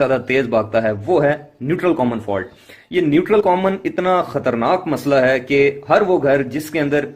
ज्यादा तेज भागता है वो है न्यूट्रल कॉमन फॉल्ट। ये न्यूट्रल कॉमन इतना खतरनाक मसला है कि हर वो घर जिसके अंदर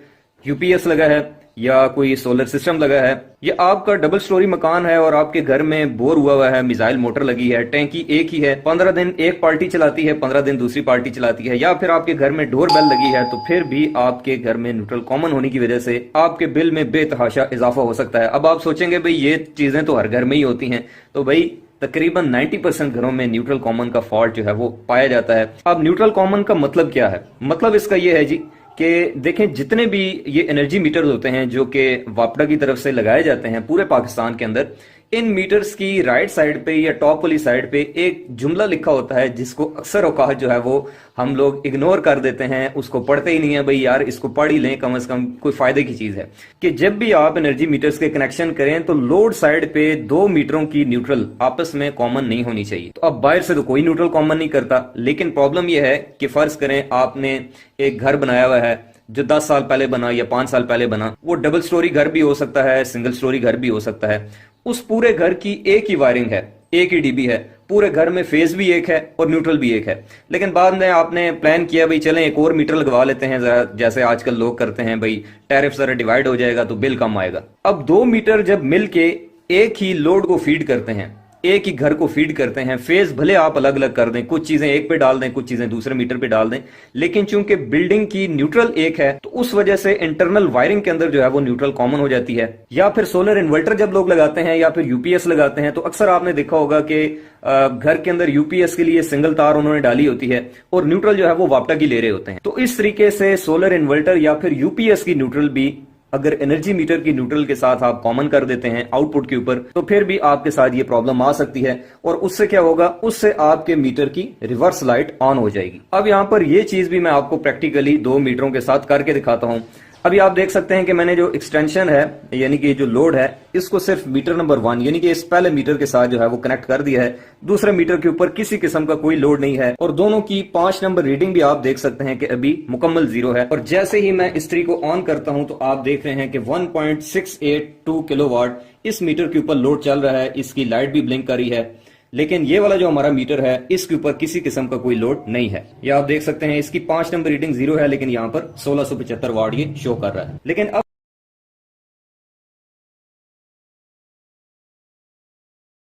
यूपीएस लगा है या कोई सोलर सिस्टम लगा है, ये आपका डबल स्टोरी मकान है और आपके घर में बोर हुआ है, मिसाइल मोटर लगी है, टैंकी एक ही है, 15 दिन एक पार्टी चलाती है, 15 दिन दूसरी पार्टी चलाती है, या फिर आपके घर में डोर बेल लगी है, तो फिर भी आपके घर में न्यूट्रल कॉमन होने की वजह से आपके बिल में बेतहाशा इजाफा हो सकता है। अब आप सोचेंगे भाई ये चीजें तो हर घर में ही होती हैं, तो भाई तकरीबन 90% घरों में न्यूट्रल कॉमन का फॉल्ट जो है वो पाया जाता है। अब न्यूट्रल कॉमन का मतलब क्या है? मतलब इसका ये है जी कि देखें जितने भी ये एनर्जी मीटर्स होते हैं जो कि वापडा की तरफ से लगाए जाते हैं पूरे पाकिस्तान के अंदर, इन मीटर्स की राइट साइड पे या टॉप वाली साइड पे एक जुमला लिखा होता है जिसको अक्सर औकात जो है वो हम लोग इग्नोर कर देते हैं, उसको पढ़ते ही नहीं है। भाई यार इसको पढ़ ही लें, कम से कम कोई फायदे की चीज है कि जब भी आप एनर्जी मीटर्स के कनेक्शन करें तो लोड साइड पे दो मीटरों की न्यूट्रल आपस में कॉमन नहीं होनी चाहिए। तो अब बाहर से तो कोई न्यूट्रल कॉमन नहीं करता, लेकिन प्रॉब्लम यह है कि फर्ज करें आपने एक घर बनाया हुआ है जो 10 साल पहले बना या 5 साल पहले बना, वो डबल स्टोरी घर भी हो सकता है, सिंगल स्टोरी घर भी हो सकता है। उस पूरे घर की एक ही वायरिंग है, एक ही डीबी है, पूरे घर में फेज भी एक है और न्यूट्रल भी एक है, लेकिन बाद में आपने प्लान किया भाई चलें एक और मीटर लगवा लेते हैं जरा, जैसे आजकल लोग करते हैं, भाई टैरिफ जरा डिवाइड हो जाएगा तो बिल कम आएगा। अब दो मीटर जब मिलके एक ही लोड को फीड करते हैं, एक ही घर को फीड करते हैं, फेज भले आप अलग अलग कर दें, कुछ चीजें एक पे डाल दें, कुछ चीजें दूसरे मीटर पे डाल दें, लेकिन चूंकि बिल्डिंग की न्यूट्रल एक है तो उस वजह से इंटरनल वायरिंग के अंदर जो है वो न्यूट्रल कॉमन हो जाती है। या फिर सोलर इन्वर्टर जब लोग लगाते हैं या फिर यूपीएस लगाते हैं तो अक्सर आपने देखा होगा कि घर के अंदर यूपीएस के लिए सिंगल तार उन्होंने डाली होती है और न्यूट्रल जो है वो वापटा की ले रहे होते हैं। तो इस तरीके से सोलर इन्वर्टर या फिर यूपीएस की न्यूट्रल भी अगर एनर्जी मीटर की न्यूट्रल के साथ आप कॉमन कर देते हैं आउटपुट के ऊपर, तो फिर भी आपके साथ ये प्रॉब्लम आ सकती है। और उससे क्या होगा, उससे आपके मीटर की रिवर्स लाइट ऑन हो जाएगी। अब यहां पर ये चीज भी मैं आपको प्रैक्टिकली दो मीटरों के साथ करके दिखाता हूं। अभी आप देख सकते हैं कि मैंने जो एक्सटेंशन है यानी कि जो लोड है इसको सिर्फ मीटर नंबर 1 यानी कि इस पहले मीटर के साथ जो है वो कनेक्ट कर दिया है। दूसरे मीटर के ऊपर किसी किस्म का कोई लोड नहीं है और दोनों की 5 नंबर रीडिंग भी आप देख सकते हैं कि अभी मुकम्मल 0 है। और जैसे ही मैं इस्त्री को ऑन करता हूं तो आप देख रहे हैं कि 1.682 किलोवाट इस मीटर के ऊपर लोड चल रहा है, इसकी लाइट भी ब्लिंक कर रही है। लेकिन ये वाला जो हमारा मीटर है इसके ऊपर किसी किस्म का कोई लोड नहीं है। ये आप देख सकते हैं इसकी 5 नंबर रीडिंग 0 है, लेकिन यहाँ पर 1675 वाट ये शो कर रहा है। लेकिन अब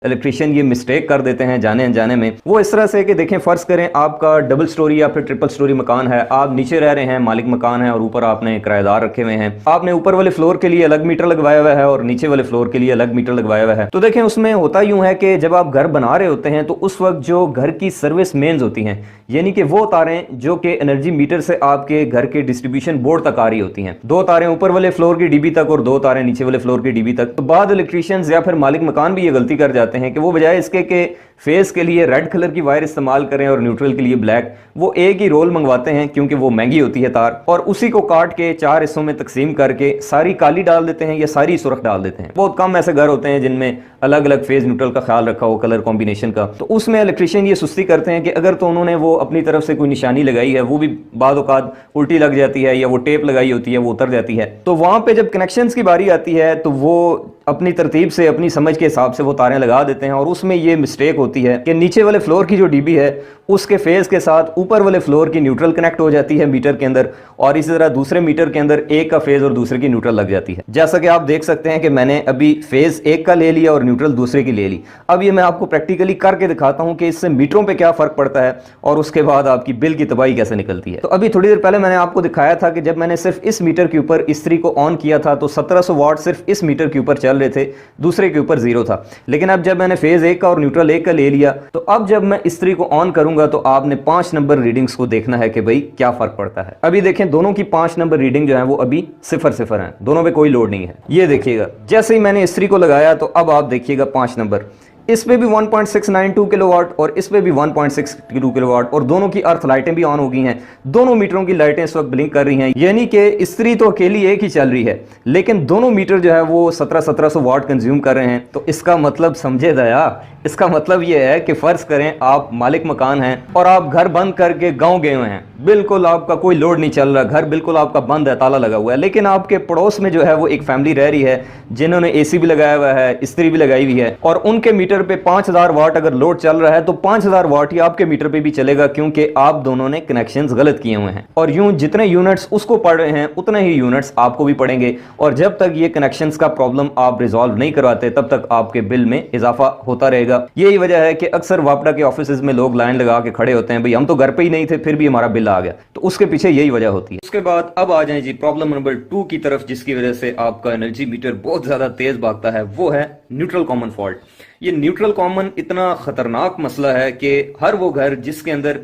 इलेक्ट्रिशियन ये मिस्टेक कर देते हैं जाने अनजाने में, वो इस तरह से कि देखें फर्ज करें आपका डबल स्टोरी या फिर ट्रिपल स्टोरी मकान है, आप नीचे रह रहे हैं, मालिक मकान है और ऊपर आपने किराएदार रखे हुए हैं। आपने ऊपर वाले फ्लोर के लिए अलग मीटर लगवाया हुआ है और नीचे वाले फ्लोर के लिए अलग मीटर लगवाया हुआ है। तो देखें उसमें होता यूं है कि जब आप घर बना रहे होते हैं तो उस वक्त जो घर की सर्विस मेन्स होती हैं यानी कि वो तारें जो कि एनर्जी मीटर से आपके घर के डिस्ट्रीब्यूशन बोर्ड तक आ रही होती हैं, 2 तारें ऊपर वाले फ्लोर की डीबी तक और 2 तारें नीचे वाले फ्लोर की डीबी तक। तो बाद इलेक्ट्रिशियंस या फिर मालिक मकान भी ये गलती कर जाते हैं कि वो बजाय इसके कि फेस के लिए रेड कलर की वायर इस्तेमाल करें और न्यूट्रल के लिए ब्लैक, वो एक ही रोल मंगवाते हैं क्योंकि वो महंगी होती है तार, और उसी को काट के 4 हिस्सों में तकसीम करके सारी काली डाल देते हैं या सारी सुर्ख डाल देते हैं। बहुत कम ऐसे घर होते हैं जिनमें अलग अलग फेज न्यूट्रल का ख्याल रखा हो, कलर कॉम्बिनेशन का। तो उसमें इलेक्ट्रिशियन ये सुस्ती करते हैं कि अगर तो उन्होंने वो अपनी तरफ से कोई निशानी लगाई है वो भी बाद औकात उल्टी लग जाती है या वो टेप लगाई होती है वो उतर जाती है। तो वहां पे जब कनेक्शंस की बारी आती है तो वो अपनी तरतीब से अपनी समझ के हिसाब से वो तारें लगा देते हैं और उसमें ये मिस्टेक होती है कि नीचे वाले फ्लोर की जो डीबी है उसके फेज के साथ ऊपर वाले फ्लोर की न्यूट्रल कनेक्ट हो जाती है मीटर के अंदर, और इसी तरह दूसरे मीटर के अंदर एक का फेज और दूसरे की न्यूट्रल लग जाती है। जैसा कि आप देख सकते हैं कि मैंने अभी फेज एक का ले लिया और न्यूट्रल दूसरे की ले ली। अब ये मैं आपको प्रैक्टिकली करके दिखाता हूं कि इससे मीटरों पे क्या फर्क पड़ता है और उसके बाद आपकी बिल की तबाही कैसे निकलती है। तो अभी थोड़ी देर पहले मैंने आपको दिखाया था कि जब मैंने सिर्फ इस मीटर के ऊपर इस्त्री को ऑन किया था तो 1700 वाट सिर्फ इस मीटर के ऊपर चल रहे थे, दूसरे के ऊपर 0 था। लेकिन अब जब मैंने फेज एक का और न्यूट्रल एक का ले लिया तो अब जब मैं इस्त्री को ऑन करूंगा तो आपने 5 नंबर रीडिंग्स को देखना है कि भाई क्या फर्क पड़ता है। अभी देखें दोनों की 5 नंबर रीडिंग जो है वो अभी 0 है, दोनों पे कोई लोड नहीं है। ये देखिएगा जैसे ही मैंने इस्त्री को लगाया तो अब आप देखिएगा 5 नंबर, इस पे भी 1.692 किलोवाट और इस पे भी 1.62 किलोवाट, और दोनों की अर्थ लाइटें भी ऑन हो गई हैं। दोनों मीटरों की लाइटें इस वक्त ब्लिंक कर रही हैं, यानी कि इस्त्री तो अकेली एक ही चल रही है लेकिन दोनों मीटर जो है वो 1700 वाट कंज्यूम कर रहे हैं। तो इसका मतलब समझे दया, इसका मतलब ये है कि फर्ज करें आप मालिक मकान हैं और आप घर बंद करके गांव गए हुए हैं, बिल्कुल आपका कोई लोड नहीं चल रहा, घर बिल्कुल आपका बंद है, ताला लगा हुआ है, लेकिन आपके पड़ोस में जो है वो एक फैमिली रह रही है जिन्होंने एसी भी लगाया हुआ है, इस्त्री भी लगाई हुई है और उनके मीटर मीटर पे 5000 वाट अगर लोड चल रहा है तो 5000 वाट ही आपके मीटर पे भी चलेगा, क्योंकि आप दोनों ने कनेक्शंस गलत किए हुए हैं। और यूं जितने यूनिट्स उसको पढ़ रहे हैं उतने ही यूनिट्स आपको भी पड़ेंगे, और जब तक ये कनेक्शंस का प्रॉब्लम आप रिजॉल्व नहीं करवाते तब तक आपके बिल में इजाफा होता रहेगा। यही वजह है कि अक्सर वापडा के ऑफिस में लोग लाइन लगा के खड़े होते हैं, भाई हम तो घर पे ही नहीं थे फिर भी हमारा बिल आ गया। तो उसके पीछे यही वजह होती है। उसके बाद अब आ जाए जी प्रॉब्लम नंबर 2 की तरफ, जिसकी वजह से आपका एनर्जी मीटर बहुत ज्यादा तेज भागता है, वो है न्यूट्रल कॉमन फॉल्ट। ये न्यूट्रल कॉमन इतना खतरनाक मसला है कि हर वो घर जिसके अंदर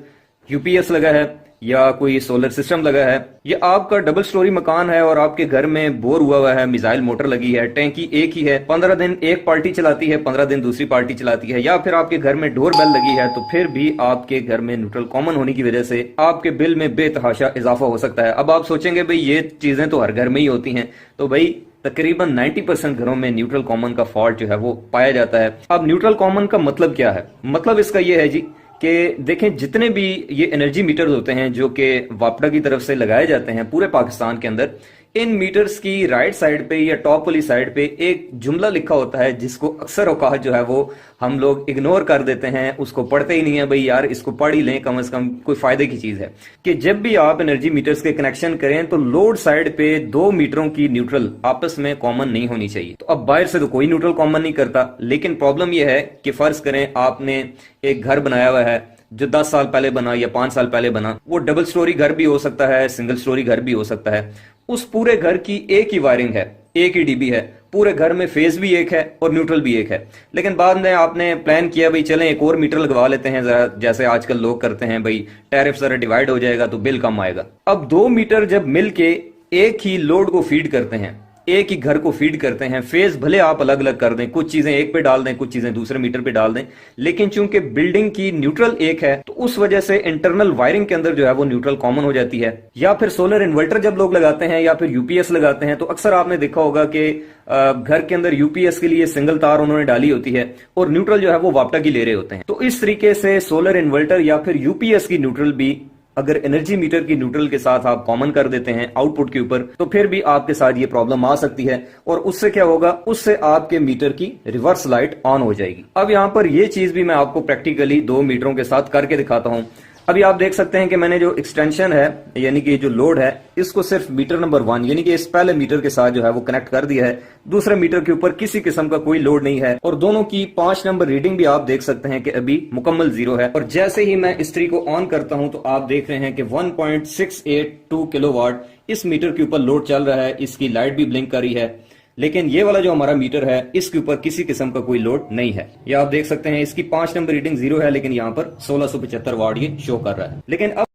यूपीएस लगा है या कोई सोलर सिस्टम लगा है, ये आपका डबल स्टोरी मकान है और आपके घर में बोर हुआ है, मिसाइल मोटर लगी है, टैंकी एक ही है, 15 दिन एक पार्टी चलाती है, 15 दिन दूसरी पार्टी चलाती है, या फिर आपके घर में डोर बेल लगी है, तो फिर भी आपके घर में न्यूट्रल कॉमन होने की वजह से आपके बिल में बेतहाशा इजाफा हो सकता है। अब आप सोचेंगे भाई ये चीजें तो हर घर में ही होती हैं, तो भाई तकरीबन 90% घरों में न्यूट्रल कॉमन का फॉल्ट जो है वो पाया जाता है। अब न्यूट्रल कॉमन का मतलब क्या है? मतलब इसका ये है जी कि देखें जितने भी ये एनर्जी मीटर्स होते हैं जो कि वापडा की तरफ से लगाए जाते हैं पूरे पाकिस्तान के अंदर, इन मीटर्स की राइट साइड पे या टॉप वाली साइड पे एक जुमला लिखा होता है जिसको अक्सर औकात जो है वो हम लोग इग्नोर कर देते हैं, उसको पढ़ते ही नहीं है। भाई यार इसको पढ़ ही लें, कम से कम कोई फायदे की चीज है कि जब भी आप एनर्जी मीटर्स के कनेक्शन करें तो लोड साइड पे 2 मीटरों की न्यूट्रल आपस में कॉमन नहीं होनी चाहिए। तो अब बाहर से तो कोई न्यूट्रल कॉमन नहीं करता, लेकिन प्रॉब्लम यह है कि फर्ज करें आपने एक घर बनाया हुआ है जो 10 साल पहले बना या 5 साल पहले बना, वो डबल स्टोरी घर भी हो सकता है, सिंगल स्टोरी घर भी हो सकता है। उस पूरे घर की एक ही वायरिंग है, एक ही डीबी है, पूरे घर में फेज भी एक है और न्यूट्रल भी एक है। लेकिन बाद में आपने प्लान किया भाई चलें एक और मीटर लगवा लेते हैं जरा, जैसे आजकल लोग करते हैं, भाई टैरिफ जरा डिवाइड हो जाएगा तो बिल कम आएगा। अब 2 मीटर जब मिलके एक ही लोड को फीड करते हैं, एक ही घर को फीड करते हैं, फेज भले आप अलग अलग कर दें, कुछ चीजें एक पे डाल दें, कुछ चीजें दूसरे मीटर पे डाल दें, लेकिन चूंकि बिल्डिंग की न्यूट्रल एक है तो उस वजह से इंटरनल वायरिंग के अंदर जो है वो न्यूट्रल कॉमन हो जाती है। या फिर सोलर इन्वर्टर जब लोग लगाते हैं या फिर यूपीएस लगाते हैं तो अक्सर आपने देखा होगा कि घर के अंदर यूपीएस के लिए सिंगल तार उन्होंने डाली होती है और न्यूट्रल जो है वो वापडा की ले रहे होते हैं। तो इस तरीके से सोलर इन्वर्टर या फिर यूपीएस की न्यूट्रल भी अगर एनर्जी मीटर की न्यूट्रल के साथ आप कॉमन कर देते हैं आउटपुट के ऊपर, तो फिर भी आपके साथ ये प्रॉब्लम आ सकती है। और उससे क्या होगा, उससे आपके मीटर की रिवर्स लाइट ऑन हो जाएगी। अब यहां पर ये चीज भी मैं आपको प्रैक्टिकली 2 मीटरों के साथ करके दिखाता हूं। अभी आप देख सकते हैं कि मैंने जो एक्सटेंशन है यानी कि जो लोड है इसको सिर्फ मीटर नंबर 1 यानी कि इस पहले मीटर के साथ जो है वो कनेक्ट कर दिया है। दूसरे मीटर के ऊपर किसी किस्म का कोई लोड नहीं है और दोनों की 5 नंबर रीडिंग भी आप देख सकते हैं कि अभी मुकम्मल 0 है। और जैसे ही मैं इस्त्री को ऑन करता हूं तो आप देख रहे हैं कि 1.682 किलोवाट इस मीटर के ऊपर लोड चल रहा है, इसकी लाइट भी ब्लिंक कर रही है। लेकिन ये वाला जो हमारा मीटर है इसके ऊपर किसी किस्म का कोई लोड नहीं है। ये आप देख सकते हैं इसकी 5 नंबर रीडिंग 0 है, लेकिन यहाँ पर 1675 वाट ये शो कर रहा है। लेकिन अब